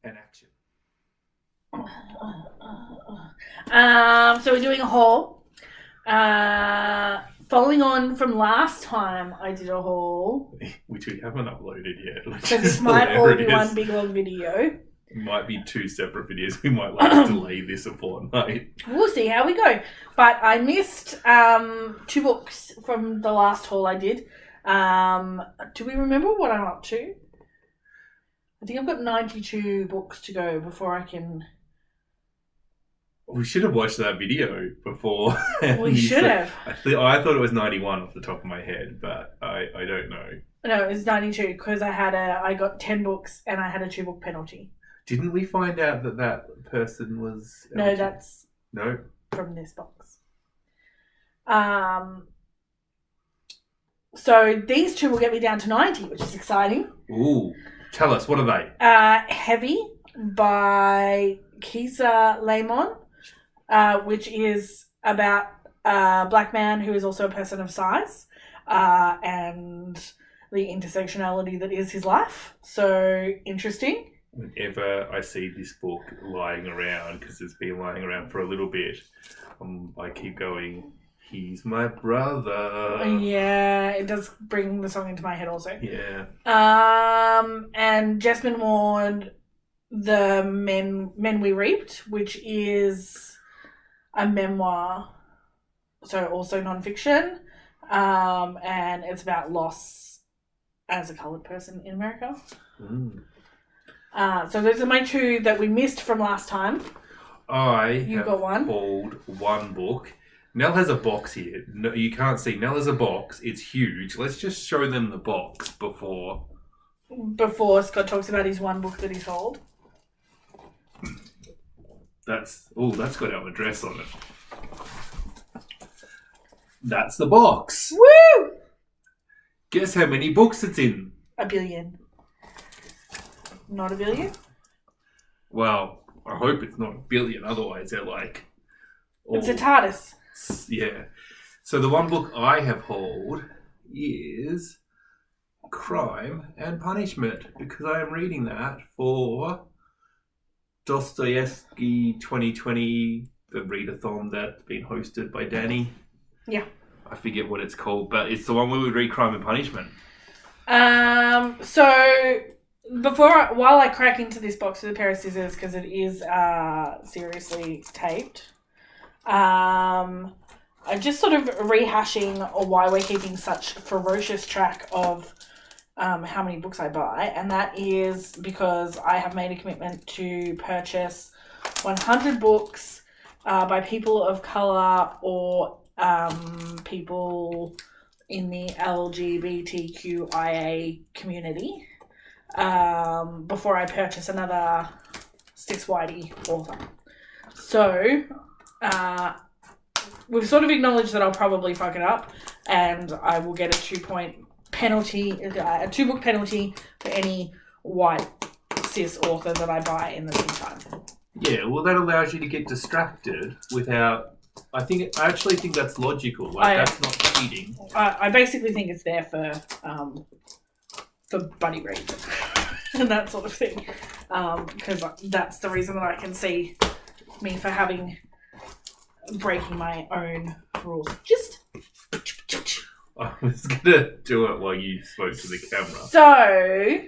and action. So we're doing a haul. Following on from last time, I did a haul. Which we haven't uploaded yet. So this might all be one big long video. It might be two separate videos. We might delay this a fortnight. We'll see how we go. But I missed 2 books from the last haul I did. Do we remember what I'm up to? I think I've got 92 books to go before I can... We should have watched that video before. We should have. I thought it was 91 off the top of my head, but I don't know. No, it was 92 because I got 10 books and I had a 2-book penalty. Didn't we find out that person was... No, that's... No? From this box. So these 2 will get me down to 90, which is exciting. Ooh. Tell us, what are they? Heavy by Kisa Lemon, which is about a black man who is also a person of size, and the intersectionality that is his life. So interesting. Whenever I see this book lying around, because it's been lying around for a little bit, I keep going, he's my brother. Yeah, it does bring the song into my head also. Yeah. And Jessamine Ward, The Men We Reaped, which is a memoir, so also non-fiction, and it's about loss as a coloured person in America. So those are my 2 that we missed from last time. You got one? Pulled one book. Nell has a box here. No, you can't see. Nell has a box. It's huge. Let's just show them the box before Scott talks about his one book that he's sold. That's got our address on it. That's the box. Woo! Guess how many books it's in? 1 billion. Not 1 billion? Well, I hope it's not 1 billion. Otherwise, they're like... It's a TARDIS. Yeah. So the one book I have hauled is Crime and Punishment, because I am reading that for Dostoevsky 2020, the readathon that's been hosted by Danny. Yeah. I forget what it's called, but it's the one where we read Crime and Punishment. So while I crack into this box with a pair of scissors, because it is seriously taped, I'm just sort of rehashing why we're keeping such ferocious track of how many books I buy, and that is because I have made a commitment to purchase 100 books by people of colour or people in the LGBTQIA community before I purchase another Styx Whitey author. So we've sort of acknowledged that I'll probably fuck it up, and I will get a 2-point penalty, a 2-book penalty for any white cis author that I buy in the meantime. Yeah, well, that allows you to get distracted without... I actually think that's logical. That's not cheating. I basically think it's there for buddy read and that sort of thing, because that's the reason that I can see me for breaking my own rules. Just... I was going to do it while you spoke to the camera. So,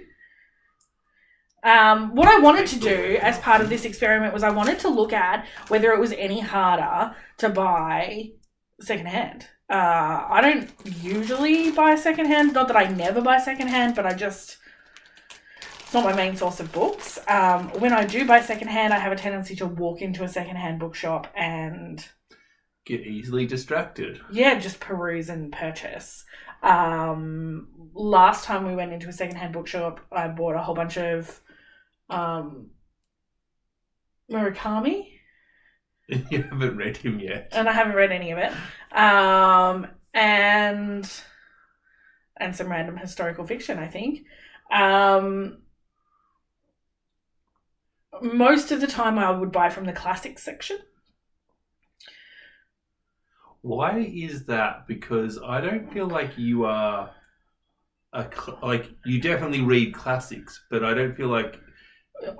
what I wanted to do as part of this experiment was I wanted to look at whether it was any harder to buy secondhand. I don't usually buy secondhand. Not that I never buy secondhand, but it's not my main source of books. When I do buy secondhand, I have a tendency to walk into a secondhand bookshop and... get easily distracted. Yeah, just peruse and purchase. Last time we went into a secondhand bookshop, I bought a whole bunch of Murakami. You haven't read him yet. And I haven't read any of it. And some random historical fiction, I think. Most of the time I would buy from the classics section. Why is that? Because I don't feel like you are you definitely read classics, but I don't feel like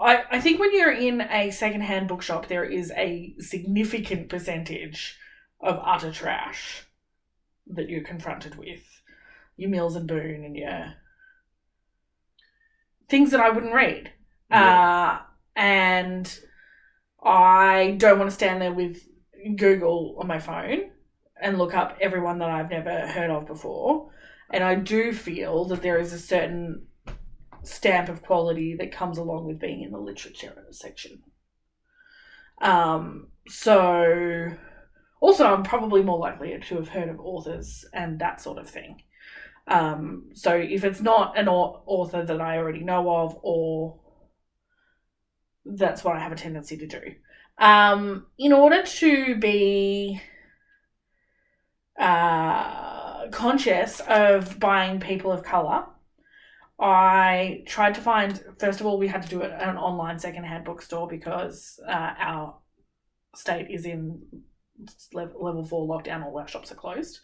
I think when you're in a secondhand bookshop, there is a significant percentage of utter trash that you're confronted with. Your Mills and Boon and your things that I wouldn't read. Yeah. And I don't want to stand there with Google on my phone and look up everyone that I've never heard of before. And I do feel that there is a certain stamp of quality that comes along with being in the literature section. So also I'm probably more likely to have heard of authors and that sort of thing. So if it's not an author that I already know of, or that's what I have a tendency to do. In order to be conscious of buying people of colour, I tried to find, first of all, we had to do it at an online secondhand bookstore because our state is in level 4 lockdown, all our shops are closed.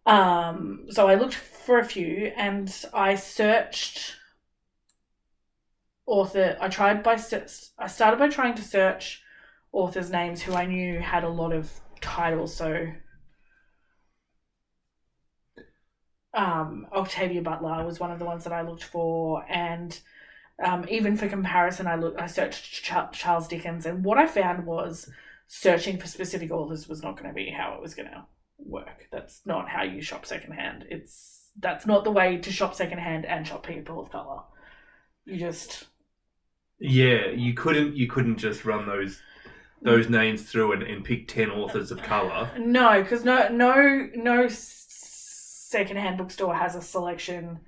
So I looked for a few and I searched author. I started by trying to search authors' names who I knew had a lot of titles. So Octavia Butler was one of the ones that I looked for, and even for comparison, I searched Charles Dickens, and what I found was searching for specific authors was not going to be how it was going to work. That's not how you shop secondhand. That's not the way to shop secondhand and shop people of colour. You just you couldn't just run those names through and pick 10 authors of colour. No, because no secondhand bookstore has a selection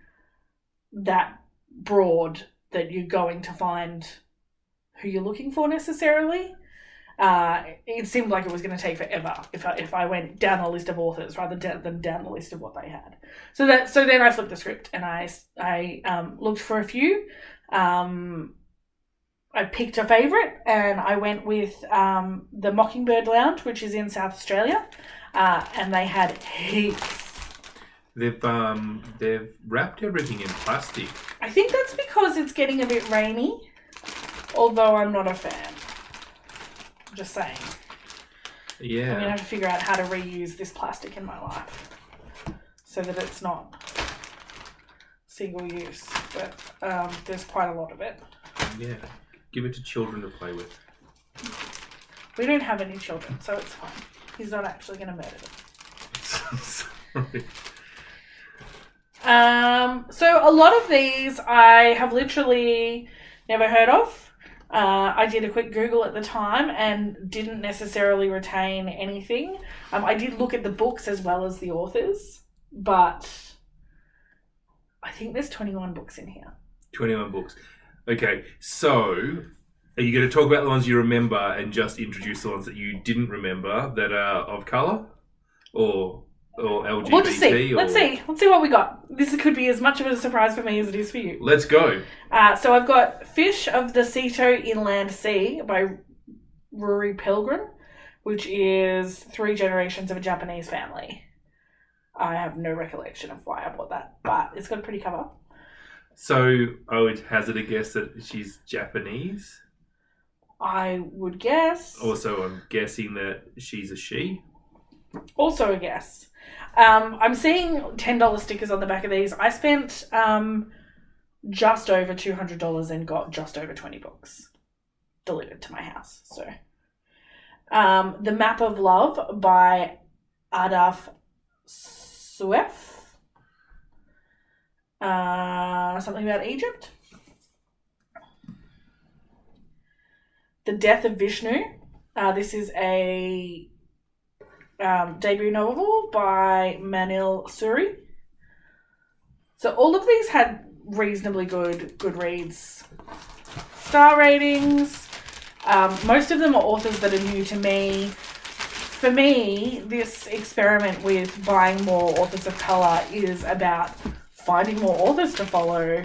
that broad that you're going to find who you're looking for necessarily. It seemed like it was going to take forever if I went down the list of authors rather than down the list of what they had. So then I flipped the script and I looked for a few. I picked a favourite and I went with the Mockingbird Lounge, which is in South Australia, and they had heaps. They've wrapped everything in plastic. I think that's because it's getting a bit rainy, although I'm not a fan. Just saying. Yeah. I'm going to have to figure out how to reuse this plastic in my life so that it's not single use, but there's quite a lot of it. Yeah. Give it to children to play with. We don't have any children, so it's fine. He's not actually going to murder them. Sorry. So a lot of these I have literally never heard of. I did a quick Google at the time and didn't necessarily retain anything. I did look at the books as well as the authors, but I think there's 21 books in here. 21 books. Okay, so are you going to talk about the ones you remember and just introduce the ones that you didn't remember that are of colour or LGBT? We'll just see. Let's see what we got. This could be as much of a surprise for me as it is for you. Let's go. So I've got Fish of the Seto Inland Sea by Rory Pilgrim, which is 3 generations of a Japanese family. I have no recollection of why I bought that, but it's got a pretty cover. So I would hazard a guess that she's Japanese. I would guess. Also, I'm guessing that she's a she. Also a guess. I'm seeing $10 stickers on the back of these. I spent just over $200 and got just over 20 books delivered to my house. So, The Map of Love by Adaf Suef. Something about Egypt. The Death of Vishnu. This is a debut novel by Manil Suri. So all of these had reasonably good Goodreads star ratings. Most of them are authors that are new to me. For me, this experiment with buying more authors of colour is about finding more authors to follow.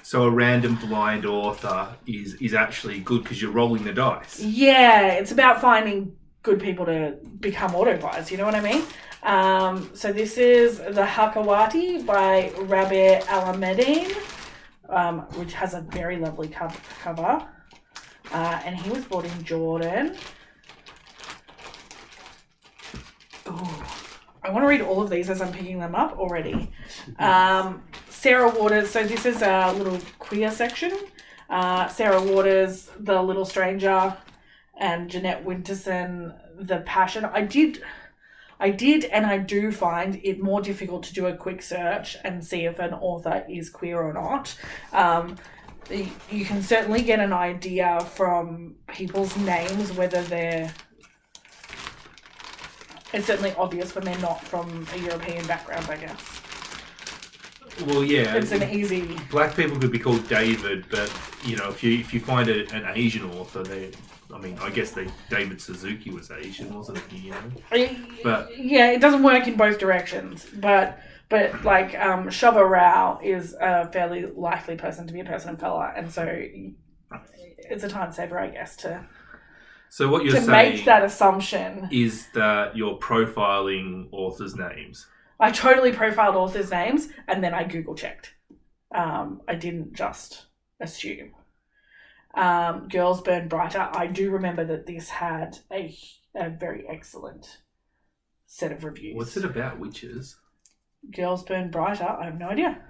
So a random blind author is actually good because you're rolling the dice. Yeah, it's about finding good people to become auto buyers, you know what I mean? So this is The Hakawati by Rabi Alameddin, which has a very lovely cover. And he was born in Jordan. Ooh. I want to read all of these as I'm picking them up already. Sarah Waters, so this is a little queer section. Sarah Waters, The Little Stranger, and Jeanette Winterson, The Passion. I did and I do find it more difficult to do a quick search and see if an author is queer or not. You can certainly get an idea from people's names whether they're... It's certainly obvious when they're not from a European background, I guess. Well, yeah. It's an easy... Black people could be called David, but, if you find an Asian author, I guess David Suzuki was Asian, wasn't he? But yeah, it doesn't work in both directions. But like Shobha Rao is a fairly likely person to be a person of color, and so it's a time saver, I guess, So what you're saying make that assumption is that you're profiling authors' names. I totally profiled authors' names and then I Google checked. I didn't just assume. Girls Burn Brighter. I do remember that this had a very excellent set of reviews. What's it about, witches? Girls Burn Brighter. I have no idea.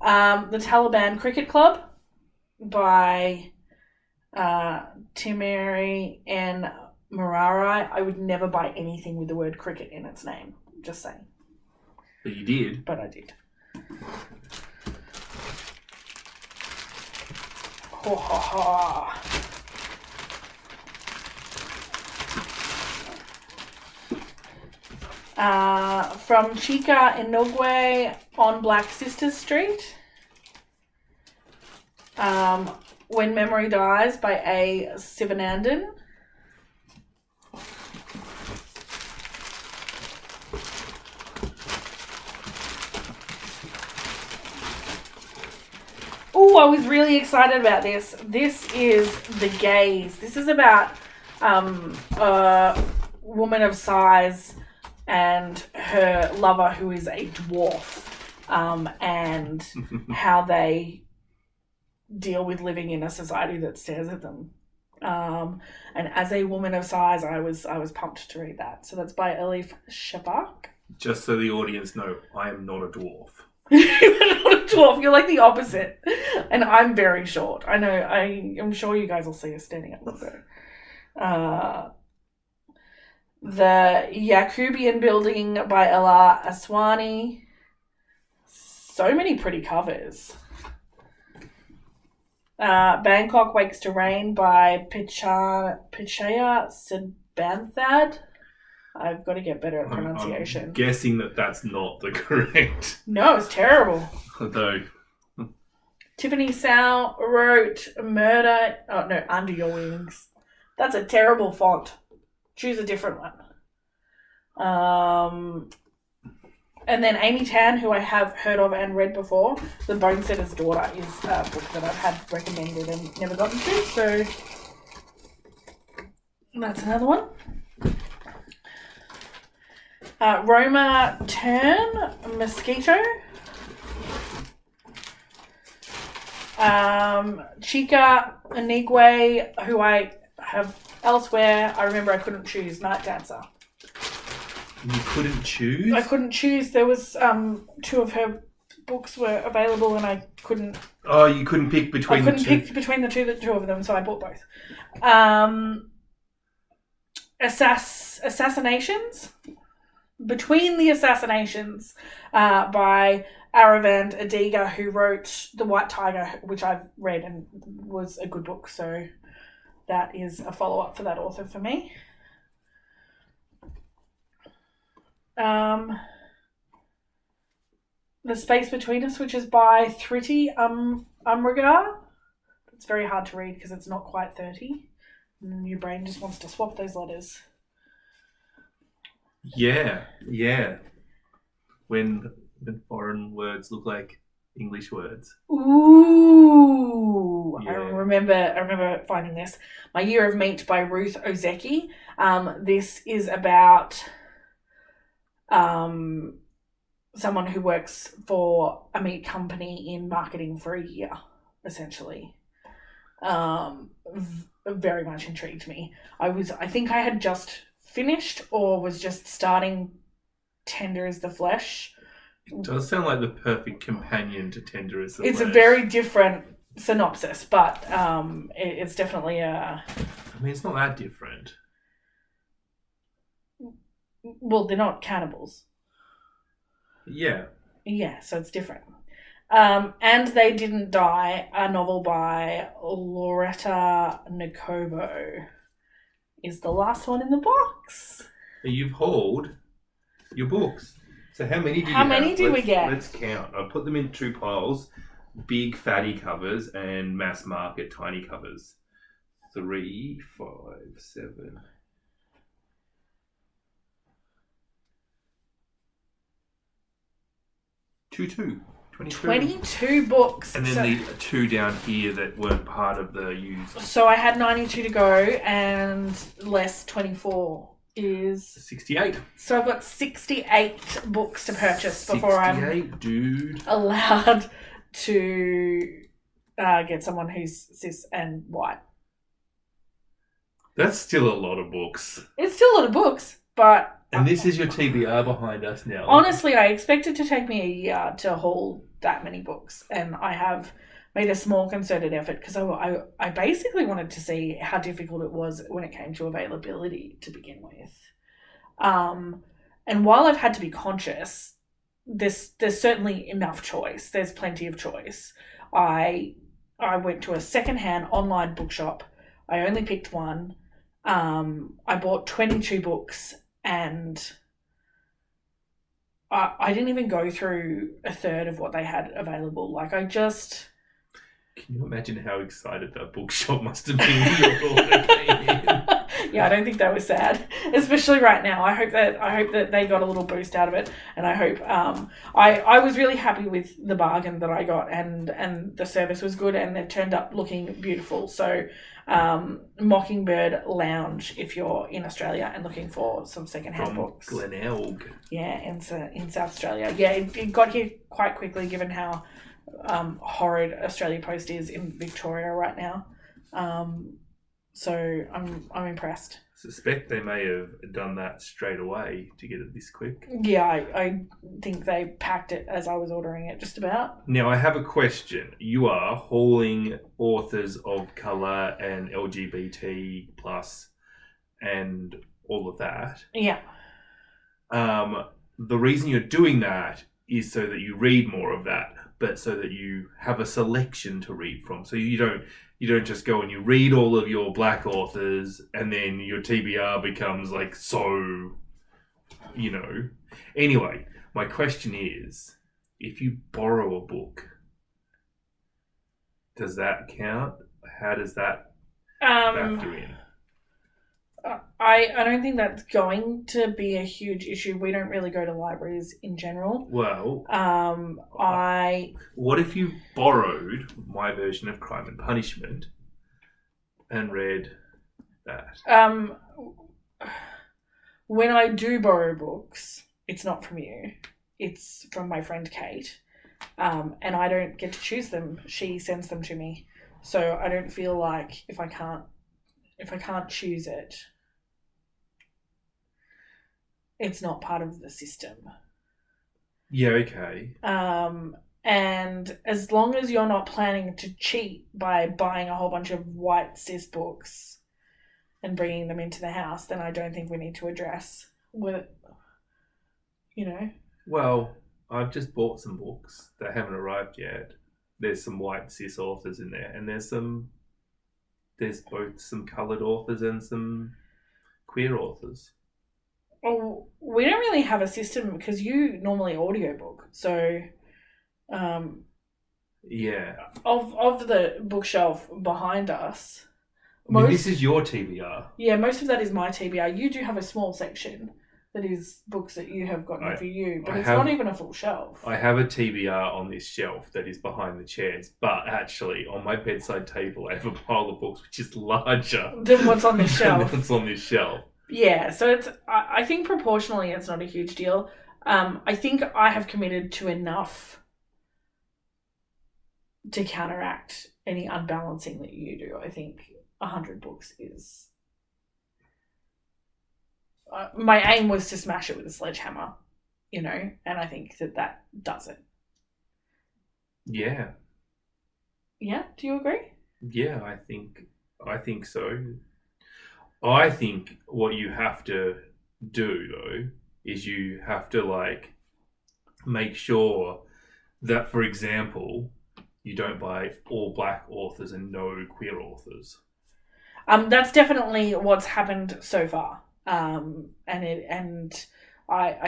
The Taliban Cricket Club by Timeri and Mararai. I would never buy anything with the word cricket in its name. Just saying. But you did. But I did. Ho ha ha. From Chica Inogwe on Black Sisters Street. When Memory Dies by A. Sivanandan. Oh, I was really excited about this. This is The Gaze. This is about a woman of size and her lover who is a dwarf, and how they deal with living in a society that stares at them. And as a woman of size, I was pumped to read that. So that's by Elif Shafak. Just so the audience know, I am not a dwarf. You're not a dwarf. You're like the opposite. And I'm very short. I know. I'm sure you guys will see us standing up a little bit. The Yakubian Building by Ella Aswani. So many pretty covers. Bangkok Wakes to Rain by Pichaya Sabanthad. I've got to get better at pronunciation. I'm guessing that's not the correct. No, it's terrible. Although Tiffany Sow wrote Murder... Oh, no, Under Your Wings. That's a terrible font. Choose a different one. And then Amy Tan, who I have heard of and read before, The Bonesetter's Daughter is a book that I've had recommended and never gotten to, so that's another one. Roma Turn, Mosquito. Chica Inigwe, who I have elsewhere. I remember I couldn't choose. Night Dancer. You couldn't choose? I couldn't choose. There was two of her books were available and I couldn't... Oh, you couldn't pick between the two? I couldn't pick between the two of them, so I bought both. Assassinations. Between the Assassinations by Aravand Adiga, who wrote The White Tiger, which I've read and was a good book, so that is a follow-up for that author for me. The Space Between Us, which is by Thriti Umrigar. It's very hard to read because it's not quite 30. And your brain just wants to swap those letters. Yeah. When foreign words look like English words. Ooh, yeah. I remember finding this. My Year of Meat by Ruth Ozeki. This is about someone who works for a meat company in marketing for a year, essentially. Very much intrigued me. I think I had just finished or was just starting Tender as the Flesh. It does sound like the perfect companion to Tender as the Flesh. It's a very different synopsis, but it's definitely a... I mean, it's not that different. Well, they're not cannibals. Yeah. Yeah, so it's different. And They Didn't Die, a novel by Loretta Nikobo, is the last one in the box. You've hauled your books. So how many do we get? Let's count. I'll put them in two piles. Big fatty covers and mass market tiny covers. 3, 5, 7... 22 books. And then the 2 down here that weren't part of the used. So I had 92 to go, and less 24 is 68. So I've got 68 books to purchase before I'm allowed to get someone who's cis and white. That's still a lot of books. It's still a lot of books, but... And this is your TBR behind us now. Honestly, I expected to take me a year to haul that many books, and I have made a small concerted effort because I basically wanted to see how difficult it was when it came to availability to begin with. And while I've had to be conscious, there's certainly enough choice. There's plenty of choice. I went to a secondhand online bookshop. I only picked one. I bought 22 books, and I didn't even go through a third of what they had available. Like, I just... Can you imagine how excited that bookshop must have been when your order came in? Yeah, I don't think they were sad, especially right now. I hope that they got a little boost out of it, and I hope I was really happy with the bargain that I got, and the service was good, and it turned up looking beautiful. So, Mockingbird Lounge, if you're in Australia and looking for some secondhand books. Glenelg. Yeah, in South Australia. Yeah, it got here quite quickly, given how horrid Australia Post is in Victoria right now. So I'm impressed. Suspect they may have done that straight away to get it this quick. Yeah, I think they packed it as I was ordering it, just about. Now, I have a question. You are hauling authors of colour and LGBT plus and all of that. Yeah. The reason you're doing that is so that you read more of that, but so that you have a selection to read from. So you don't just go and you read all of your black authors and then your TBR becomes like so, you know. Anyway, my question is, if you borrow a book, does that count? How does that factor in? I don't think that's going to be a huge issue. We don't really go to libraries in general. Well, what if you borrowed my version of Crime and Punishment and read that? When I do borrow books, it's not from you. It's from my friend Kate. And I don't get to choose them. She sends them to me. So I don't feel like if I can't choose it, it's not part of the system. Yeah, okay. And as long as you're not planning to cheat by buying a whole bunch of white cis books and bringing them into the house, then I don't think we need to address what, you know. Well, I've just bought some books that haven't arrived yet. There's some white cis authors in there, and there's both some coloured authors and some queer authors. Oh, we don't really have a system because you normally audiobook. So, yeah. Of the bookshelf behind us, this is your TBR. Yeah, most of that is my TBR. You do have a small section that is books that you have gotten for you, but it's not even a full shelf. I have a TBR on this shelf that is behind the chairs, but actually on my bedside table I have a pile of books which is larger than what's on this shelf. Than what's on this shelf. Yeah, so it's. I think proportionally, it's not a huge deal. I think I have committed to enough to counteract any unbalancing that you do. I think 100 books is. My aim was to smash it with a sledgehammer, and I think that does it. Yeah. Yeah, do you agree? Yeah, I think so. I think what you have to do though is you have to make sure that, for example, you don't buy all black authors and no queer authors. That's definitely what's happened so far. I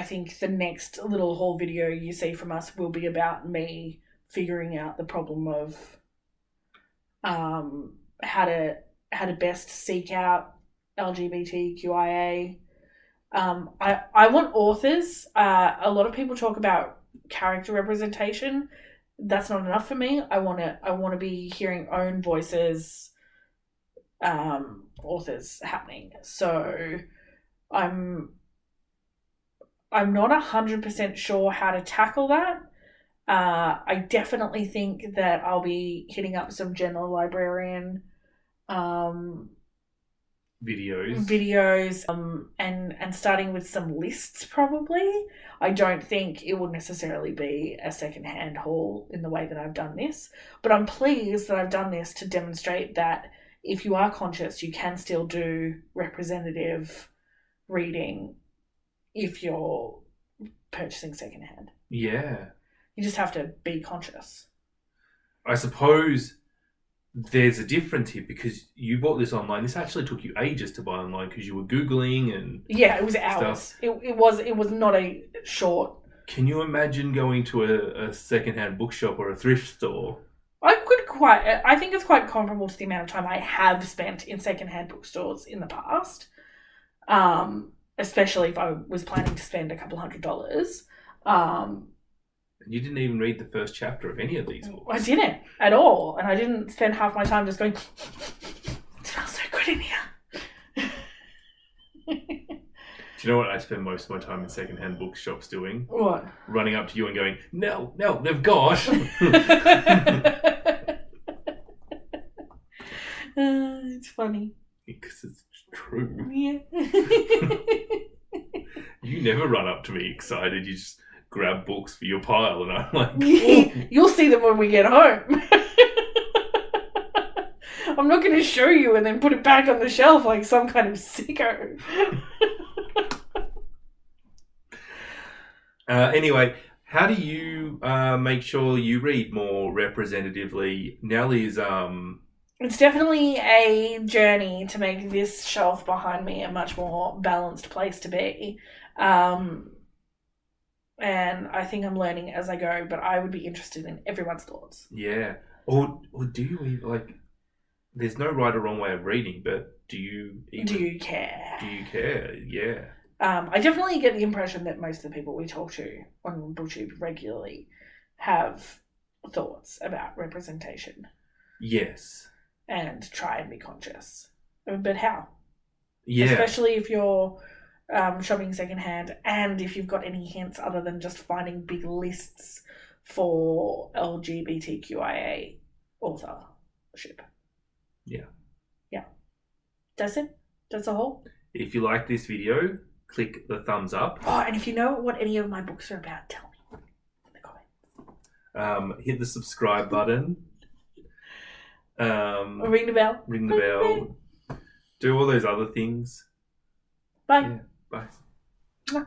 think the next little haul video you see from us will be about me figuring out the problem of how to best seek out LGBTQIA. I want authors. A lot of people talk about character representation. That's not enough for me. I want to be hearing own voices, authors happening. So I'm not 100% sure how to tackle that. I definitely think that I'll be hitting up some general librarian videos and starting with some lists probably. I don't think it will necessarily be a secondhand haul in the way that I've done this, but I'm pleased that I've done this to demonstrate that if you are conscious, you can still do representative reading if you're purchasing secondhand. Yeah. You just have to be conscious. I suppose there's a difference here because you bought this online. This actually took you ages to buy online because you were Googling and... Yeah, it was hours. It was not a short... Can you imagine going to a secondhand bookshop or a thrift store? I think it's quite comparable to the amount of time I have spent in secondhand bookstores in the past. Especially if I was planning to spend a couple $100. You didn't even read the first chapter of any of these books. I didn't at all. And I didn't spend half my time just going, it smells so good in here. Do you know what I spend most of my time in secondhand bookshops doing? What? Running up to you and going, no, they've got. It's funny. Because it's true. Yeah. You never run up to me excited. You just grab books for your pile and I'm like... Oh. You'll see them when we get home. I'm not going to show you and then put it back on the shelf like some kind of sicko. Anyway, how do you make sure you read more representatively? Nellie's... It's definitely a journey to make this shelf behind me a much more balanced place to be. And I think I'm learning as I go, but I would be interested in everyone's thoughts. Yeah. Or do you even, there's no right or wrong way of reading, but do you care? Do you care? Yeah. I definitely get the impression that most of the people we talk to on BookTube regularly have thoughts about representation. Yes. And try and be conscious. But how? Yeah. Especially if you're shopping secondhand and if you've got any hints other than just finding big lists for LGBTQIA authorship. Yeah. Yeah. That's it. That's a whole. If you like this video, click the thumbs up. Oh, and if you know what any of my books are about, tell me in the comments. Hit the subscribe button. Ring the bell. Ring the bell. Do all those other things. Bye. Yeah, bye.